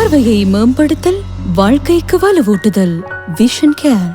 பார்வையை மேம்படுத்தல், வாழ்க்கைக்கு வலுவூட்டுதல். Vision care.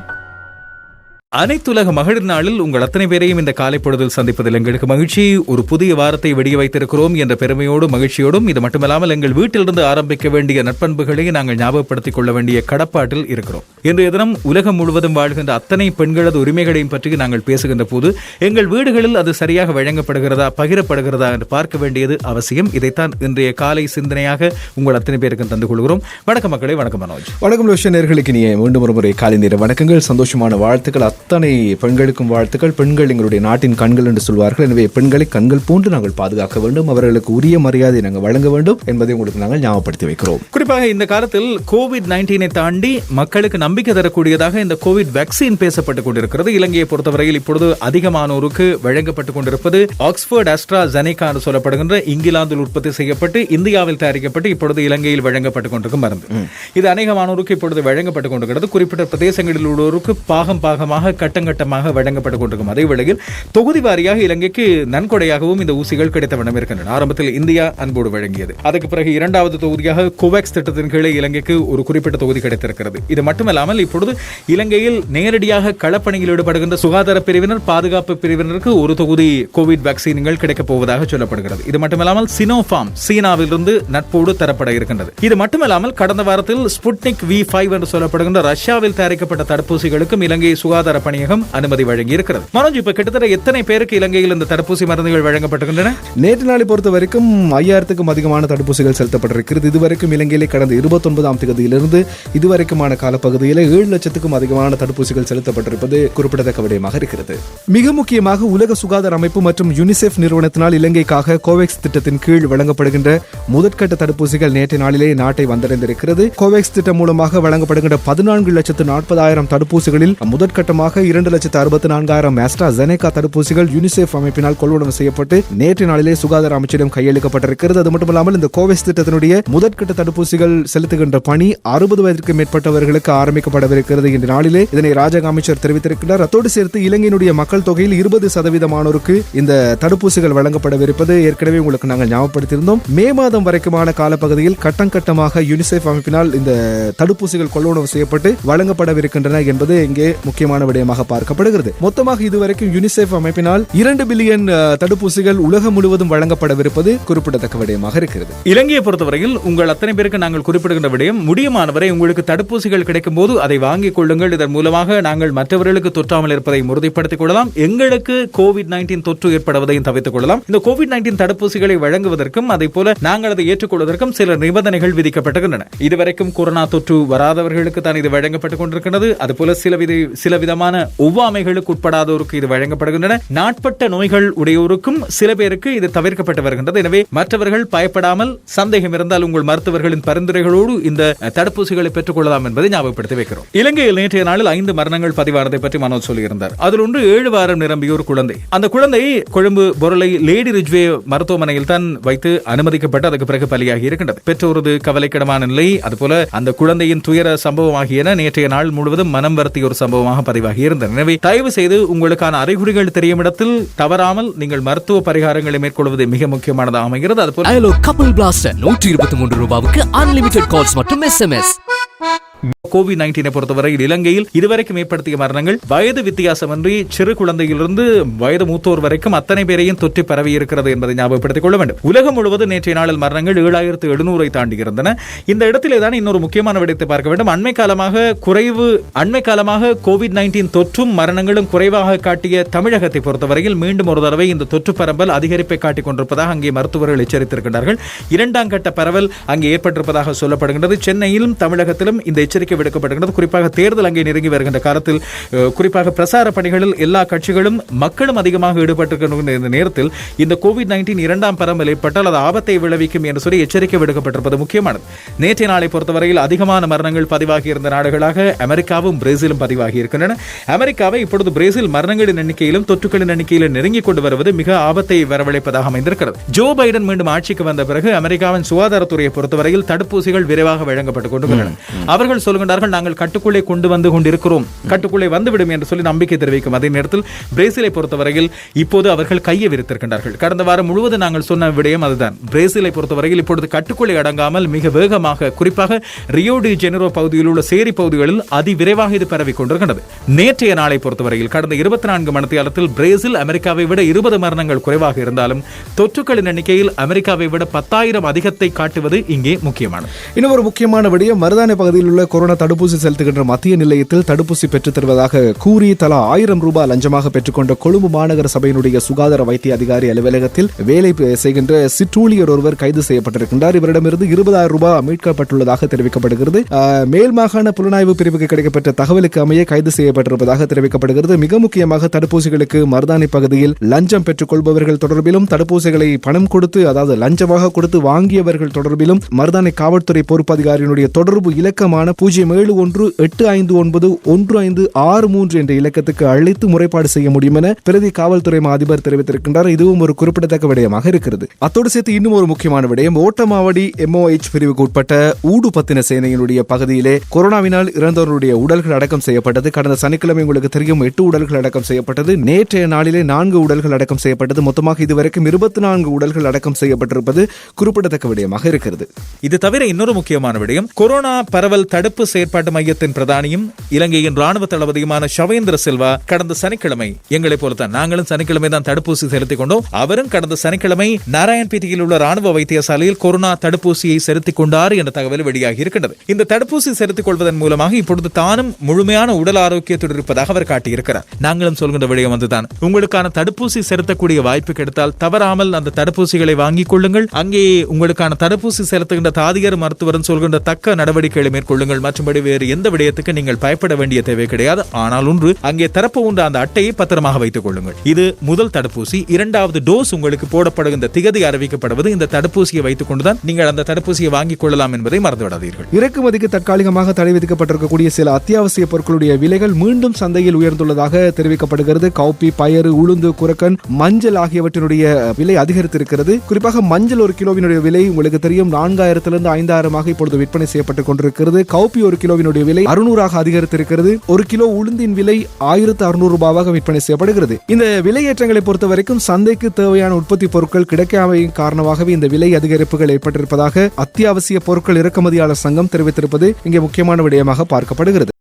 அனைத்துலக மகளிர் நாளில் உங்கள் அத்தனை பேரையும் இந்த காலை பொழுதில் சந்திப்பதில் எங்களுக்கு மகிழ்ச்சி. ஒரு புதிய வாரத்தை வெடிய வைத்திருக்கிறோம் என்ற பெருமையோடும் மகிழ்ச்சியோடும், இது மட்டுமல்லாமல் எங்கள் வீட்டிலிருந்து ஆரம்பிக்க வேண்டிய நற்பண்புகளை நாங்கள் ஞாபகப்படுத்திக் கொள்ள வேண்டிய கடப்பாட்டில் இருக்கிறோம். இன்றைய தினம் உலகம் முழுவதும் வாழ்கின்ற அத்தனை பெண்களது உரிமைகளையும் பற்றி நாங்கள் பேசுகின்ற போது எங்கள் வீடுகளில் அது சரியாக வழங்கப்படுகிறதா, பகிரப்படுகிறதா என்று பார்க்க வேண்டியது அவசியம். இதைத்தான் இன்றைய காலை சிந்தனையாக உங்கள் அத்தனை பேருக்கு தந்து கொள்கிறோம். வணக்கம் மக்களே. வணக்கம் மனோஜ். வணக்கம் லோஷன் நேயர்களுக்கு இனிய மீண்டும் ஒரு முறை காலை நேர வணக்கங்கள். சந்தோஷமான வாழ்த்துக்கள். அத்தனை பெண்களுக்கும் வாழ்த்துக்கள். பெண்கள் எங்களுடைய நாட்டின் கண்கள் என்று சொல்வார்கள். எனவே பெண்களை கண்கள் போன்று நாங்கள் பாதுகாக்க வேண்டும், அவர்களுக்கு உரிய மரியாதை நாங்கள் வழங்க வேண்டும் என்பதை உங்களுக்கு நாங்கள் ஞாபகப்படுத்தி வைக்கிறோம். குறிப்பாக இந்த காலத்தில் கோவிட்-19 தாண்டி மக்களுக்கு நம்பிக்கை தரக்கூடியதாக இந்த கோவிட் வேக்சின் பேசப்பட்டுக் கொண்டிருக்கிறது. இலங்கையை பொறுத்தவரையில் இப்பொழுது அதிகமானோருக்கு வழங்கப்பட்டுக் கொண்டிருப்பது ஆக்ஸ்போர்ட் AstraZeneca என்று சொல்லப்படுகின்ற இங்கிலாந்தில் உற்பத்தி செய்யப்பட்டு இந்தியாவில் தயாரிக்கப்பட்டு இப்பொழுது இலங்கையில் வழங்கப்பட்டுக் கொண்டிருக்கும் மருந்து. இது அநேகமானோருக்கு இப்பொழுது வழங்கப்பட்டுக் கொண்டிருக்கிறது. குறிப்பிட்ட பிரதேசங்களில் உள்ளோருக்கு பாகமாக கட்டங்கட்டமாக வழங்கப்பட்டுக் கொண்டிருக்கும் அதே வேளையில் தொகுதி வாரியாக இலங்கைக்கு நன்கொடையாகவும் இந்த ஊசிகள் கிடைத்த வண்ணம் இருக்கின்றன. ஆரம்பத்தில் இந்தியா அன்போடு வழங்கியது. அதுக்கு பிறகு இரண்டாவது தொகுதியாக கோவேக்ஸ் திட்டத்தின் கீழே இலங்கைக்கு ஒரு குறிப்பிட்ட தொகுதி கிடைத்திருக்கிறது. இது மட்டுமல்லாமல் இப்பொழுது இலங்கையில் நேரடியாக களப்பணியில் ஈடுபடுகின்ற சுகாதார பிரிவினர், பாதுகாப்பு பிரிவினருக்கு ஒரு தொகுதி கோவிட் வேக்சின்கள் கிடைக்கப் போவதாக சொல்லப்படுகிறது. இது மட்டுமல்லாமல் சினோஃபார்ம் சீனாவிலிருந்து நட்போடு தரப்பட இருக்கின்றது. இது மட்டுமல்லாமல் கடந்த வாரத்தில் ஸ்புட்னிக் V5 என்று சொல்லப்படுகின்ற ரஷ்யாவில் தயாரிக்கப்பட்ட தடுப்பூசிகளுக்கும் இலங்கை சுகாதார பணியகம் அனுமதி வழங்கி இருக்கிறது. மனோஜ், இப்ப கிட்டத்தட்ட எத்தனை பேருக்கு இலங்கையில் இந்த தடுப்பூசி மருந்துகள் வழங்கப்பட்டுகின்றன? நேற்று நாளை பொறுத்த வரைக்கும் 5000க்கும் அதிகமான தடுப்பூசிகள் செலுத்தப்பட்டிருக்கிறது. இதுவரைக்கும் இலங்கையிலே கடந்த 29ஆம் தேதியிலிருந்து இதுவரைக்குமான காலப்பகுதியில் 7 லட்சத்துக்கும் அதிகமான தடுப்பூசிகள் செலுத்தப்பட்டிருப்பது குறிப்பிடத்தக்க விடயமாக இருக்கிறது. மிக முக்கியமாக உலக சுகாதார அமைப்பு மற்றும் யுனிசெஃப் நிறுவனத்தினால் இலங்கைக்காக கோவேக்ஸ் திட்டத்தின் கீழ் வழங்கப்படுகின்ற முதற்கட்ட தடுப்பூசிகள் நேற்று நாளிலே நாட்டை வந்தடைந்திருக்கிறது. கோவேக்ஸ் திட்டம் மூலமாக வழங்கப்படுகின்ற 14,40,000 தடுப்பூசிகளில் முதற்கட்டமாக 2,64,000 AstraZeneca தடுப்பூசிகள் யுனிசெஃப் அமைப்பினால் கொள்வனவு செய்யப்பட்டு நேற்று நாளிலே சுகாதார அமைச்சிடம் கையளிக்கப்பட்டிருக்கிறது. அது மட்டுமல்லாமல் இந்த கோவேக்ஸ் திட்டத்தினுடைய முதற்கட்ட தடுப்பூசிகள் செலுத்துகின்ற பணி 60 வயதிற்கு மேற்பட்டவர்களுக்கு ஆரம்பிக்கப்படவிருக்கிறது என்ற நாளிலே இதனை ராஜாங்க அமைச்சர் தெரிவித்திருக்கிறார். அத்தோடு சேர்த்து இலங்கையினுடைய மக்கள் தொகையில் 20% இந்த தடுப்பூசிகள் வழங்கப்படவிருப்பது ஏற்கனவே உங்களுக்கு நாங்கள் ஞாபகப்படுத்தியிருந்தோம். மே மாதம் வரைக்குமான காலப்பகுதியில் கட்டமாக யுனிசெஃப் அமைப்பினால் இந்த தடுப்பூசிகள் கொள்வனவு செய்யப்பட்டு வழங்கப்படவிருக்கின்றன என்பது இங்கே முக்கியமான விடயமாக பார்க்கப்படுகிறது. மொத்தமாக இதுவரைக்கும் யுனிசெஃப் அமைப்பினால் 2 பில்லியன் தடுப்பூசிகள் உலகம் முழுவதும் வழங்கப்படவிருப்பது குறிப்பிடத்தக்க விடயமாக இருக்கிறது. இலங்கையை பொறுத்தவரையில் உங்கள் அத்தனை பேருக்கு நாங்கள் குறிப்பிடுகின்ற விடயம், முடியுமானவரை உங்களுக்கு தடுப்பூசிகள் கிடைக்கும் போது அதை வாங்கிக் கொள்ளுங்கள். இதன் மூலமாக நாங்கள் மற்றவர்களுக்கு தொற்றாமல் இருப்பதை உறுதிப்படுத்திக் கொள்ளலாம். எங்களுக்கு கோவிட்-19 தொற்று ஏற்படுவதையும் தவிர்த்துக் கொள்ளலாம். இந்த கோவிட்-19 தடுப்பூசிகளை வழங்குவதற்கும் அதே போல நாங்கள் அதை ஏற்றுக்கொள்வதற்கும் சில நிபந்தனைகள் விதிக்கப்பட்டிருக்கின்றன. இதுவரைக்கும் கொரோனா தொற்று வராதவர்களுக்கு தான் இது வழங்கப்பட்டுக் கொண்டிருக்கிறது. அதுபோல சில விதமான ஒவ்வாமைகளுக்கு உட்படாதோருக்கு இது வழங்கப்படுகின்றன. நாட்பட்ட நோய்கள் உடையோருக்கும் சில பேருக்கு இது தவிர்க்கப்பட்டு வருகின்றது. எனவே மற்றவர்கள் பயப்படாமல், சந்தேகம் இருந்தால் உங்கள் மருத்துவர்களின் பரிந்துரைகளோடு இந்த தடுப்பூசிகளை பெற்றுக் கொள்ளலாம் என்பதை ஞாபகப்படுத்தி வைக்கிறோம். இலங்கையில் நேற்றைய நாளில் 5 மரணங்கள் பதிவானதை பற்றி மனோஜ் சொல்லியிருந்தார். அதில் ஒன்று 7 வாரம் நிரம்பிய ஒரு குழந்தை. அந்த குழந்தை கொழும்பு பொருளை லேடி ரிஜ்வே மருத்துவமனையில் தான் வைத்து அனுமதிக்கப்பட்டு அதுக்கு பிறகு பலியாகி இருக்கின்றது. பெற்றோரது கவலைக்கிடமான நிலை, அதுபோல அந்த குழந்தையின் துயர சம்பவமாகியன நேற்றைய நாள் முழுவதும் மனம் வருத்திய ஒரு சம்பவமாக பதிவாகி இருந்தது. எனவே தயவு செய்து உங்களுக்கான அறிகுறிகள் தெரியும் இடத்தில் தவறாமல் நீங்கள் மருத்துவ பரிகாரங்களை மேற்கொள்வது மிக முக்கியமானதாக அமைகிறது. அதுபோல கபில் பிளாஸ்டர் 123 ரூபாய்க்கு அன்லிமிடெட் கால்ஸ் மற்றும் SMS. கோவிட்-19 பொறுத்தவரையில் இலங்கையில் இதுவரைக்கும் ஏற்படுத்திய மரணங்கள் வயது வித்தியாசமின்றி சிறு குழந்தையிலிருந்து வயது மூத்தோர் வரைக்கும் அத்தனை பேரையும் தொற்றி பரவி இருக்கிறது என்பதை ஞாபகப்படுத்திக் கொள்ள வேண்டும். உலகம் முழுவதும் நேற்றைய நாளில் மரணங்கள் 7,700 தாண்டி இருந்தன. இந்த இடத்திலே தான் இன்னொரு முக்கியமான விடயத்தை பார்க்க வேண்டும். அண்மை காலமாக கோவிட்-19 தொற்றும் மரணங்களும் குறைவாக காட்டிய தமிழகத்தை பொறுத்தவரையில் மீண்டும் ஒரு தடவை இந்த தொற்று பரவல் அதிகரிப்பை காட்டிக் கொண்டிருப்பதாக அங்கே மருத்துவர்கள் எச்சரித்திருக்கிறார்கள். 2ஆம் கட்ட பரவல் அங்கே ஏற்பட்டிருப்பதாக சொல்லப்படுகின்றது. சென்னையிலும் தமிழகத்திலும் இந்த எச்சரிக்கை விடுக்கப்படுகிறது. குறிப்பாக தேர்தல் அங்கே நெருங்கி வருகின்ற காலத்தில், குறிப்பாக பிரசார பணிகளில் எல்லா கட்சிகளும் மக்களும் அதிகமாக ஈடுபட்டிருக்கின்ற இந்த நேரத்தில் இந்த கோவிட்-19 2ஆம் பரவல் ஏற்பட்டால் அது ஆபத்தை விளைவிக்கும் என்று சொல்லி எச்சரிக்கை விடுக்கப்பட்டிருப்பது முக்கியமானது. நேற்றைய நாளை பொறுத்தவரையில் அதிகமான மரணங்கள் பதிவாகி இருந்த நாடுகளாக அமெரிக்காவும் பிரேசிலும் பதிவாகி இருக்கின்றன. அமெரிக்காவை இப்பொழுது பிரேசில் மரணங்களின் எண்ணிக்கையிலும் தொற்றுகளின் எண்ணிக்கையிலும் நெருங்கிக் கொண்டு வருவது மிக ஆபத்தை வரவழைப்பதாக அமைந்திருக்கிறது. ஜோ பைடன் மீண்டும் ஆட்சிக்கு வந்த பிறகு அமெரிக்காவின் சுகாதாரத்துறையை பொறுத்தவரையில் தடுப்பூசிகள் விரைவாக வழங்கப்பட்டுக் கொண்டிருக்கின்றன. அவர்கள் சொல்கின்ற சொல்கின்றார்கள், நாங்கள் கட்டுக்குள்ளே கொண்டு வந்து கொண்டிருக்கிறோம், கட்டுக்குள்ளே வந்துவிடும் என்று சொல்லி நம்பிக்கை தெரிவிக்கும் அதே நேரத்தில் பிரேசிலை பொறுத்தவரையில் இப்போது அவர்கள் கையை விரித்திருக்கின்றார்கள். கடந்த வாரம் முழுவதும் நாங்கள் சொன்ன விடயம் அதுதான். பிரேசிலை பொறுத்தவரையில் இப்பொழுது கட்டுக்குள்ளே அடங்காமல் மிக வேகமாக, குறிப்பாக ரியோ டி ஜெனிரோ பகுதியில் உள்ள சேரி பகுதிகளில் அதிவிரைவாக இது பரவிக் கொண்டிருக்கிறது. நேற்றைய நாளை பொறுத்தவரையில் கடந்த 24 மணித்தியாலத்தில் பிரேசில் அமெரிக்காவை விட 20 மரணங்கள் குறைவாக இருந்தாலும் தொற்றுக்களின் எண்ணிக்கையில் அமெரிக்காவை விட 10,000 அதிகத்தை காட்டுவது இங்கே முக்கியமானது. இன்னும் ஒரு முக்கியமான விடயம், மருதானை பகுதியில் உள்ள கொரோனா தடுப்பூசி செலுத்துகின்ற மத்திய நிலையத்தில் தடுப்பூசி பெற்றுத் தருவதாக கூறி தலா 1000 ரூபாய் லஞ்சமாக பெற்றுக்கொண்ட கொழும்பு மாநகர சபையினுடைய சுகாதார வைத்திய அதிகாரி அலுவலகத்தில் வேலை செய்கின்ற சிற்றூழியர் ஒருவர் கைது செய்யப்பட்டிருக்கின்றார். இவரிடமிருந்து 20,000 ரூபாய் மீட்கப்பட்டுள்ளதாக தெரிவிக்கப்படுகிறது. மேல் மாகாண புலனாய்வு பிரிவுக்கு கிடைக்கப்பட்ட தகவலுக்கு அமைய கைது செய்யப்பட்டிருப்பதாக தெரிவிக்கப்படுகிறது. மிக முக்கியமாக தடுப்பூசிகளுக்கு மருதானை பகுதியில் லஞ்சம் பெற்றுக் கொள்பவர்கள் தொடர்பிலும், தடுப்பூசிகளை பணம் கொடுத்து, அதாவது லஞ்சமாக கொடுத்து வாங்கியவர்கள் தொடர்பிலும் மருதானை காவல்துறை பொறுப்பு அதிகாரியினுடைய தொடர்பு இலக்கமான 0718591563 என்ற இலக்கத்துக்கு அழைத்து முறைப்பாடு செய்ய முடியும் என பிரதி காவல்துறை அதிபர் தெரிவித்திருக்கின்றார். இதுவும் ஒரு குறிப்பிடத்தக்க விடயமாக இருக்கிறது. அத்தோடு சேர்த்து இன்னும் ஒரு முக்கியமான விடயம், ஓட்டமாவடி MOH பிரிவுக்கு உட்பட்ட ஊடுபத்தின சேனையினுடைய பகுதியிலே கொரோனாவினால் இறந்தவர்களுடைய உடல்கள் அடக்கம் செய்யப்பட்டது. கடந்த சனிக்கிழமை உங்களுக்கு தெரியும் 8 உடல்கள் அடக்கம் செய்யப்பட்டது. நேற்றைய நாளிலே 4 உடல்கள் அடக்கம் செய்யப்பட்டது. மொத்தமாக இதுவரைக்கும் 24 உடல்கள் அடக்கம் செய்யப்பட்டிருப்பது குறிப்பிடத்தக்க விடயமாக இருக்கிறது. இது தவிர இன்னொரு முக்கியமான விடயம், கொரோனா பரவல் தடுப்பு செயற்பாட்டு மையத்தின் பிரதானியும் இலங்கையின் ராணுவ தளபதியுமான ஷவேந்திர சில்வா கடந்த சனிக்கிழமை, எங்களை போலத்தான் நாங்களும் சனிக்கிழமை தான் தடுப்பூசி செலுத்திக் கொண்டோம், அவரும் கடந்த சனிக்கிழமை நாராயண்பேட்டையில் உள்ள ராணுவ வைத்தியசாலையில் கொரோனா தடுப்பூசியை செலுத்திக் கொண்டார் என்ற தகவல் வெளியாகி இருக்கின்றது. இந்த தடுப்பூசி செலுத்திக் கொள்வதன் மூலமாக இப்பொழுது தானும் முழுமையான உடல் ஆரோக்கியத்துடன் இருப்பதாக அவர் காட்டியிருக்கிறார். நாங்களும் சொல்கின்ற விடயம் வந்துதான், உங்களுக்கான தடுப்பூசி செலுத்தக்கூடிய வாய்ப்பு கிடைத்தால் தவறாமல் அந்த தடுப்பூசிகளை வாங்கிக் கொள்ளுங்கள். அங்கே உங்களுக்கான தடுப்பூசி செலுத்துகின்ற தாதியர் மருத்துவரும் சொல்கின்ற தக்க நடவடிக்கைகளை மேற்கொள்ளுங்கள். மற்றபடி வேறு எந்த விடயத்துக்கு நீங்கள் பயப்பட வேண்டிய தேவை கிடையாது. ஆனால் ஒன்று, அங்கே தரப்பு உண்ட அந்த அட்டையை பத்திரமாக வைத்துக் கொள்ளுங்கள். இது முதல் தடுப்பூசி. 2வது டோஸ் உங்களுக்கு போடப்படுகின்ற திகதி அறிவிக்கப்படுவது இந்த தடுப்பூசியை வைத்துக் கொண்டுதான் நீங்கள் அந்த தடுப்பூசியை வாங்கிக் கொள்ளலாம் என்பதை மறந்துவிடாதீர்கள். இறக்குமதிக்கு தற்காலிகமாக தடை விதிக்கப்பட்டிருக்கக்கூடிய சில அத்தியாவசிய பொருட்களுடைய விலைகள் மீண்டும் சந்தையில் உயர்ந்துள்ளதாக தெரிவிக்கப்படுகிறது. காப்பி, பயறு, உளுந்து, குரக்கன், மஞ்சள் ஆகியவற்றினுடைய விலை அதிகரித்திருக்கிறது. குறிப்பாக மஞ்சள் ஒரு கிலோவினுடைய விலை உங்களுக்கு தெரியும் 4000 5000 இப்பொழுது விற்பனை செய்யப்பட்டுக் கொண்டிருக்கிறது. காப்பி ஒரு கிலோவினுடைய விலை 600 அதிகரித்திருக்கிறது. ஒரு கிலோ உளுந்தின் விலை 1600 ரூபாவாக விற்பனை செய்யப்படுகிறது. இந்த விலையேற்றங்களை பொறுத்தவரைக்கும் சந்தைக்கு தேவையான உற்பத்தி பொருட்கள் கிடைக்காமையின் காரணமாகவே இந்த விலை அதிகரிப்புகள் ஏற்பட்டிருப்பதாக அத்தியாவசிய பொருட்கள் இறக்குமதியாளர் சங்கம் தெரிவித்திருப்பது இங்கே முக்கியமான விடயமாக பார்க்கப்படுகிறது.